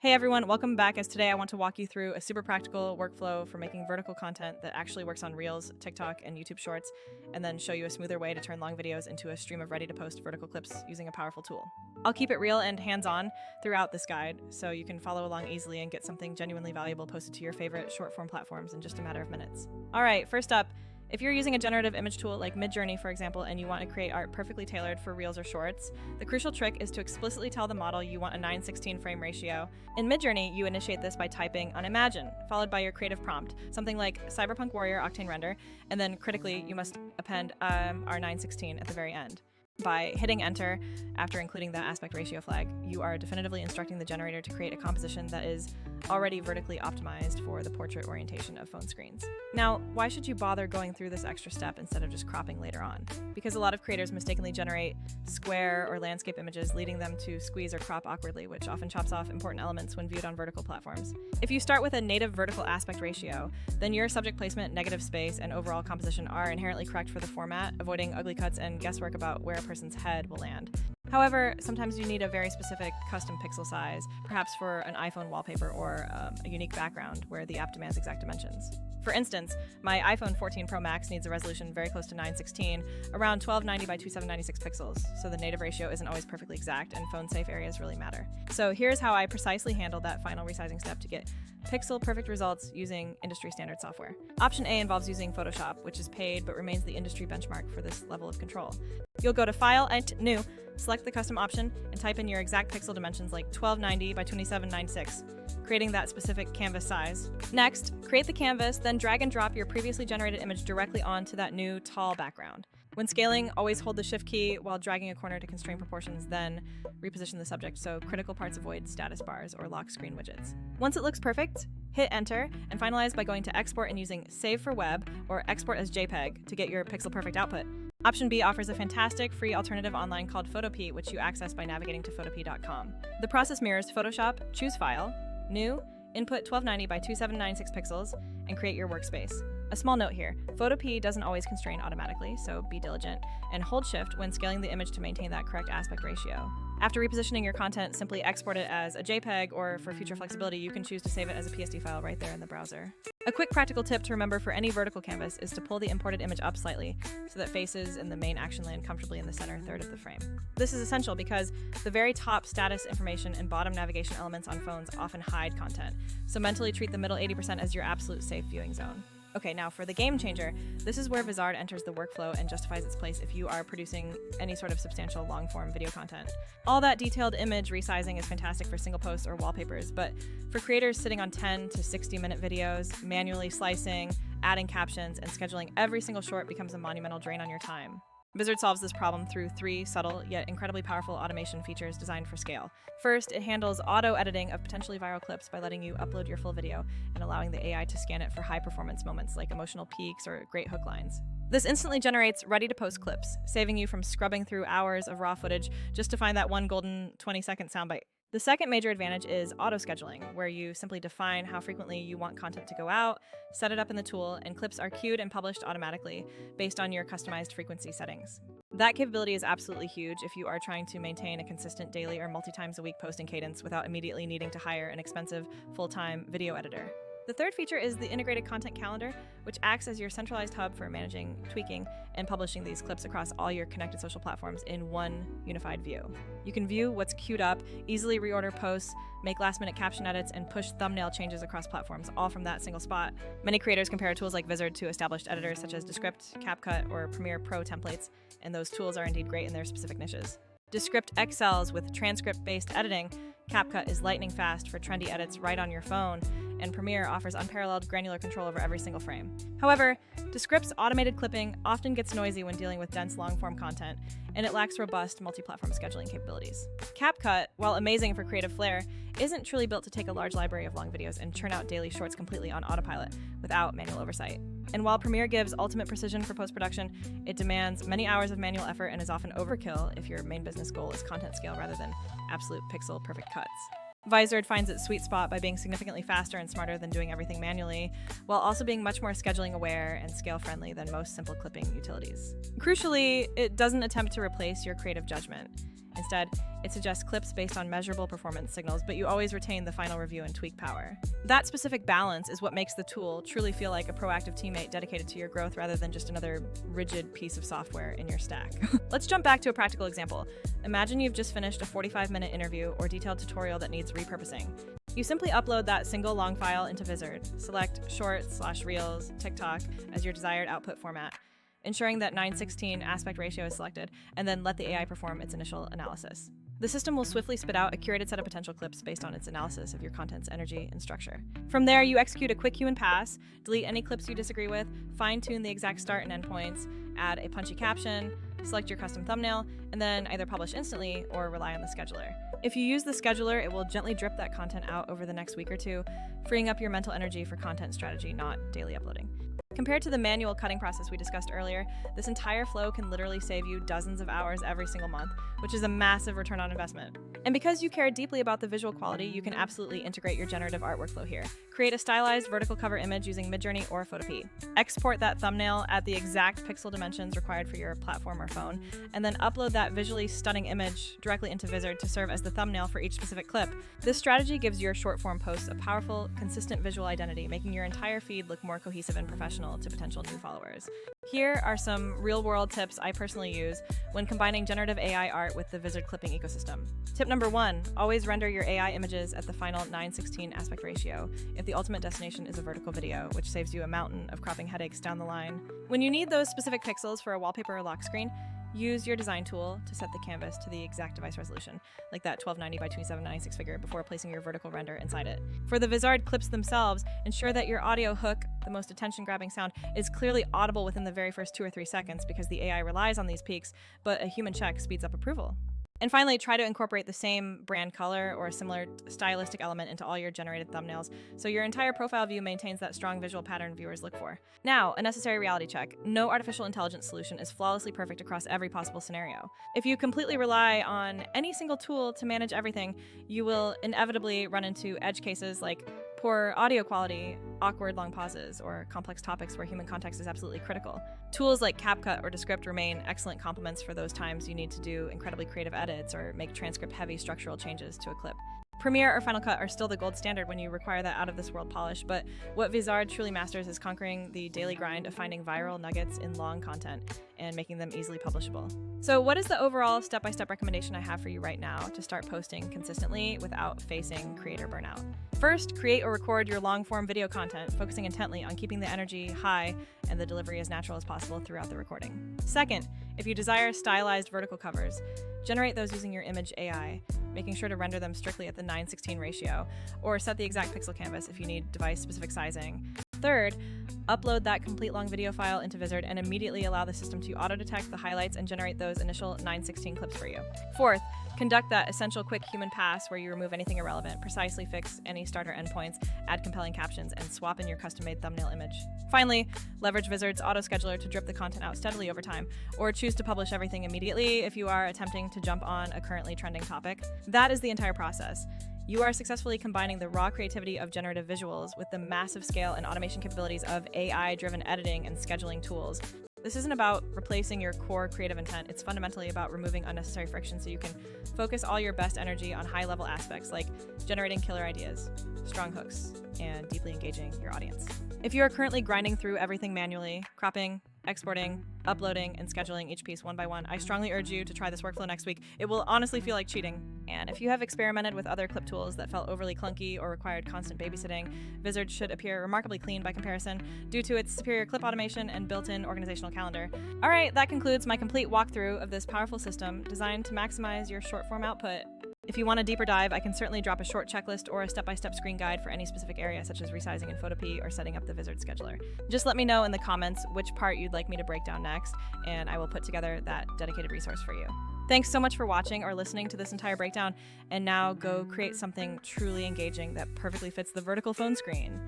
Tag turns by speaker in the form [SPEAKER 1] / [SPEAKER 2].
[SPEAKER 1] Hey everyone, welcome back. As today I want to walk you through a super practical workflow for making vertical content that actually works on Reels, TikTok, and YouTube Shorts, and then show you a smoother way to turn long videos into a stream of ready-to-post vertical clips using a powerful tool. I'll keep it real and hands-on throughout this guide, so you can follow along easily and get something genuinely valuable posted to your favorite short-form platforms in just a matter of minutes. Alright, first up, if you're using a generative image tool like Midjourney, for example, and you want to create art perfectly tailored for Reels or Shorts, the crucial trick is to explicitly tell the model you want a 9:16 frame ratio. In Midjourney, you initiate this by typing "Unimagine," followed by your creative prompt, something like Cyberpunk Warrior Octane Render, and then critically, you must append our 9:16 at the very end. By hitting enter after including that aspect ratio flag, you are definitively instructing the generator to create a composition that is already vertically optimized for the portrait orientation of phone screens. Now, why should you bother going through this extra step instead of just cropping later on? Because a lot of creators mistakenly generate square or landscape images, leading them to squeeze or crop awkwardly, which often chops off important elements when viewed on vertical platforms. If you start with a native vertical aspect ratio, then your subject placement, negative space, and overall composition are inherently correct for the format, avoiding ugly cuts and guesswork about where a person's head will land. However, sometimes you need a very specific custom pixel size, perhaps for an iPhone wallpaper or a unique background where the app demands exact dimensions. For instance, my iPhone 14 Pro Max needs a resolution very close to 9:16, around 1290 by 2796 pixels, so the native ratio isn't always perfectly exact and phone-safe areas really matter. So here's how I precisely handled that final resizing step to get pixel-perfect results using industry-standard software. Option A involves using Photoshop, which is paid but remains the industry benchmark for this level of control. You'll go to File and New, select the custom option, and type in your exact pixel dimensions like 1290 by 2796, creating that specific canvas size. Next, create the canvas, then drag and drop your previously generated image directly onto that new tall background. When scaling, always hold the Shift key while dragging a corner to constrain proportions, then reposition the subject so critical parts avoid status bars or lock screen widgets. Once it looks perfect, hit enter and finalize by going to Export and using Save for Web or Export as JPEG to get your pixel-perfect output. Option B offers a fantastic free alternative online called Photopea, which you access by navigating to photopea.com. The process mirrors Photoshop, choose File, New, input 1290 by 2796 pixels, and create your workspace. A small note here, Photopea doesn't always constrain automatically, so be diligent, and hold Shift when scaling the image to maintain that correct aspect ratio. After repositioning your content, simply export it as a JPEG, or for future flexibility, you can choose to save it as a PSD file right there in the browser. A quick practical tip to remember for any vertical canvas is to pull the imported image up slightly so that faces and the main action land comfortably in the center third of the frame. This is essential because the very top status information and bottom navigation elements on phones often hide content, so mentally treat the middle 80% as your absolute safe viewing zone. Okay, now for the game changer, this is where Vizard enters the workflow and justifies its place if you are producing any sort of substantial long-form video content. All that detailed image resizing is fantastic for single posts or wallpapers, but for creators sitting on 10 to 60-minute videos, manually slicing, adding captions, and scheduling every single short becomes a monumental drain on your time. Vizard solves this problem through 3 subtle yet incredibly powerful automation features designed for scale. First, it handles auto-editing of potentially viral clips by letting you upload your full video and allowing the AI to scan it for high-performance moments like emotional peaks or great hook lines. This instantly generates ready-to-post clips, saving you from scrubbing through hours of raw footage just to find that one golden 20-second soundbite. The second major advantage is auto-scheduling, where you simply define how frequently you want content to go out, set it up in the tool, and clips are queued and published automatically based on your customized frequency settings. That capability is absolutely huge if you are trying to maintain a consistent daily or multi-times-a-week posting cadence without immediately needing to hire an expensive, full-time video editor. The third feature is the integrated content calendar, which acts as your centralized hub for managing, tweaking, and publishing these clips across all your connected social platforms in one unified view. You can view what's queued up, easily reorder posts, make last-minute caption edits, and push thumbnail changes across platforms, all from that single spot. Many creators compare tools like Vizard to established editors such as Descript, CapCut, or Premiere Pro templates, and those tools are indeed great in their specific niches. Descript excels with transcript-based editing, CapCut is lightning fast for trendy edits right on your phone, and Premiere offers unparalleled granular control over every single frame. However, Descript's automated clipping often gets noisy when dealing with dense long-form content, and it lacks robust multi-platform scheduling capabilities. CapCut, while amazing for creative flair, isn't truly built to take a large library of long videos and churn out daily shorts completely on autopilot without manual oversight. And while Premiere gives ultimate precision for post-production, it demands many hours of manual effort and is often overkill if your main business goal is content scale rather than absolute pixel-perfect cuts. Vizard finds its sweet spot by being significantly faster and smarter than doing everything manually, while also being much more scheduling aware and scale-friendly than most simple clipping utilities. Crucially, it doesn't attempt to replace your creative judgment. Instead, it suggests clips based on measurable performance signals, but you always retain the final review and tweak power. That specific balance is what makes the tool truly feel like a proactive teammate dedicated to your growth rather than just another rigid piece of software in your stack. Let's jump back to a practical example. Imagine you've just finished a 45-minute interview or detailed tutorial that needs repurposing. You simply upload that single long file into Vizard, select Shorts/Reels, TikTok as your desired output format, ensuring that 9:16 aspect ratio is selected, and then let the AI perform its initial analysis. The system will swiftly spit out a curated set of potential clips based on its analysis of your content's energy and structure. From there, you execute a quick human pass, delete any clips you disagree with, fine-tune the exact start and end points, add a punchy caption, select your custom thumbnail, and then either publish instantly or rely on the scheduler. If you use the scheduler, it will gently drip that content out over the next week or two, freeing up your mental energy for content strategy, not daily uploading. Compared to the manual cutting process we discussed earlier, this entire flow can literally save you dozens of hours every single month, which is a massive return on investment. And because you care deeply about the visual quality, you can absolutely integrate your generative art workflow here. Create a stylized vertical cover image using Midjourney or Photopea. Export that thumbnail at the exact pixel dimensions required for your platform or phone, and then upload that visually stunning image directly into Vizard to serve as the thumbnail for each specific clip. This strategy gives your short-form posts a powerful, consistent visual identity, making your entire feed look more cohesive and professional to potential new followers. Here are some real-world tips I personally use when combining generative AI art with the Vizard clipping ecosystem. Tip number 1, always render your AI images at the final 9:16 aspect ratio if the ultimate destination is a vertical video, which saves you a mountain of cropping headaches down the line. When you need those specific pixels for a wallpaper or lock screen, use your design tool to set the canvas to the exact device resolution, like that 1290 by 2796 figure, before placing your vertical render inside it. For the Vizard clips themselves, ensure that your audio hook, the most attention-grabbing sound, is clearly audible within the very first 2 or 3 seconds because the AI relies on these peaks, but a human check speeds up approval. And finally, try to incorporate the same brand color or a similar stylistic element into all your generated thumbnails, so your entire profile view maintains that strong visual pattern viewers look for. Now, a necessary reality check. No artificial intelligence solution is flawlessly perfect across every possible scenario. If you completely rely on any single tool to manage everything, you will inevitably run into edge cases like poor audio quality, awkward long pauses, or complex topics where human context is absolutely critical. Tools like CapCut or Descript remain excellent complements for those times you need to do incredibly creative edits or make transcript-heavy structural changes to a clip. Premiere or Final Cut are still the gold standard when you require that out-of-this-world polish, but what Vizard truly masters is conquering the daily grind of finding viral nuggets in long content and making them easily publishable. So what is the overall step-by-step recommendation I have for you right now to start posting consistently without facing creator burnout? First, create or record your long-form video content, focusing intently on keeping the energy high and the delivery as natural as possible throughout the recording. Second, if you desire stylized vertical covers, generate those using your image AI, making sure to render them strictly at the 9:16 ratio, or set the exact pixel canvas if you need device-specific sizing. Third, upload that complete long video file into Vizard and immediately allow the system to auto-detect the highlights and generate those initial 9:16 clips for you. Fourth, conduct that essential quick human pass where you remove anything irrelevant, precisely fix any starter endpoints, add compelling captions, and swap in your custom-made thumbnail image. Finally, leverage Vizard's auto-scheduler to drip the content out steadily over time, or choose to publish everything immediately if you are attempting to jump on a currently trending topic. That is the entire process. You are successfully combining the raw creativity of generative visuals with the massive scale and automation capabilities of AI-driven editing and scheduling tools. This isn't about replacing your core creative intent. It's fundamentally about removing unnecessary friction so you can focus all your best energy on high-level aspects like generating killer ideas, strong hooks, and deeply engaging your audience. If you are currently grinding through everything manually, cropping, exporting, uploading, and scheduling each piece one by one, I strongly urge you to try this workflow next week. It will honestly feel like cheating. And if you have experimented with other clip tools that felt overly clunky or required constant babysitting, Vizard should appear remarkably clean by comparison due to its superior clip automation and built-in organizational calendar. All right, that concludes my complete walkthrough of this powerful system designed to maximize your short-form output. If you want a deeper dive, I can certainly drop a short checklist or a step-by-step screen guide for any specific area, such as resizing in Photopea or setting up the Vizard scheduler. Just let me know in the comments which part you'd like me to break down next, and I will put together that dedicated resource for you. Thanks so much for watching or listening to this entire breakdown, and now go create something truly engaging that perfectly fits the vertical phone screen.